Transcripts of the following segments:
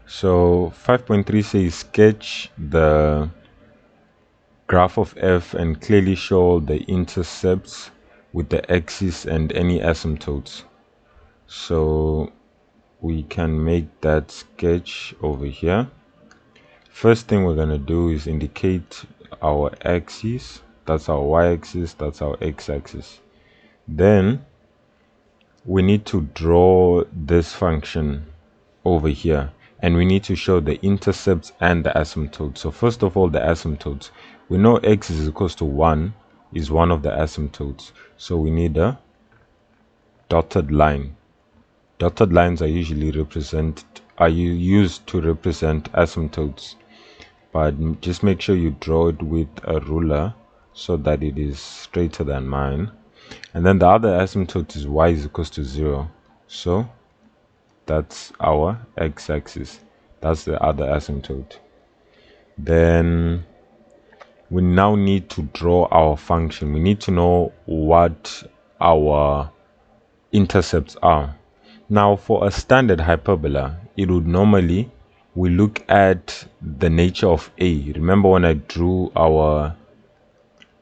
So 5.3 says sketch the graph of f and clearly show the intercepts with the axis and any asymptotes. So we can make that sketch over here. First thing we're going to do is indicate our axis. That's our y-axis, that's our x-axis. Then we need to draw this function over here, and we need to show the intercepts and the asymptotes. So first of all, the asymptotes. We know x is equals to 1 is one of the asymptotes, so we need a dotted line. Dotted lines are usually used to represent asymptotes, but just make sure you draw it with a ruler so that it is straighter than mine. And then the other asymptote is y is equals to 0, so that's our x-axis. That's the other asymptote. Then we now need to draw our function. We need to know what our intercepts are. Now for a standard hyperbola, it would normally, we look at the nature of a. Remember when I drew our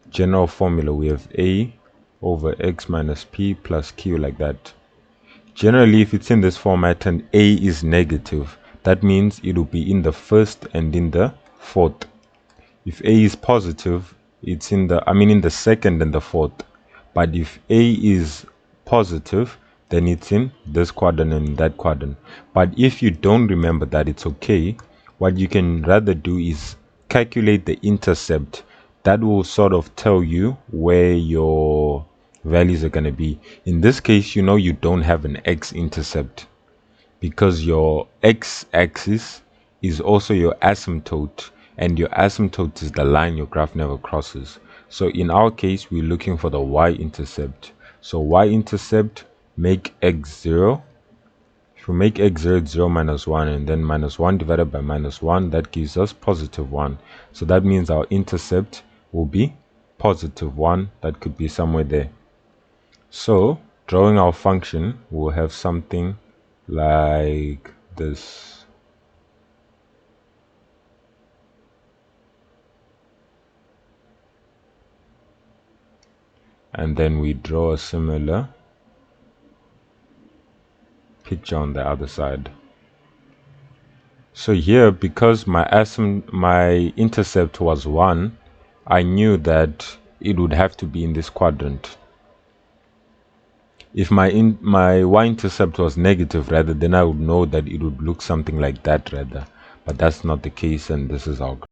general formula, we have a over x minus p plus q, like that. Generally, if it's in this format and a is negative, that means it will be in the first and in the fourth. If a is positive, it's in the second and the fourth. But if a is positive, then it's in this quadrant and that quadrant. But if you don't remember that, it's okay. What you can rather do is calculate the intercept. That will sort of tell you where your values are going to be. In this case, you know you don't have an x-intercept because your x-axis is also your asymptote, and your asymptote is the line your graph never crosses. So in our case, we're looking for the y-intercept. So y-intercept, make x 0. If we make x 0, it's 0 minus 1, and then minus 1 divided by minus 1, that gives us positive 1. So that means our intercept will be positive 1. That could be somewhere there. So drawing our function, we'll have something like this. And then we draw a similar picture on the other side. So here, because my intercept was 1, I knew that it would have to be in this quadrant. If my y-intercept was negative rather, then I would know that it would look something like that rather. But that's not the case, and this is our graph.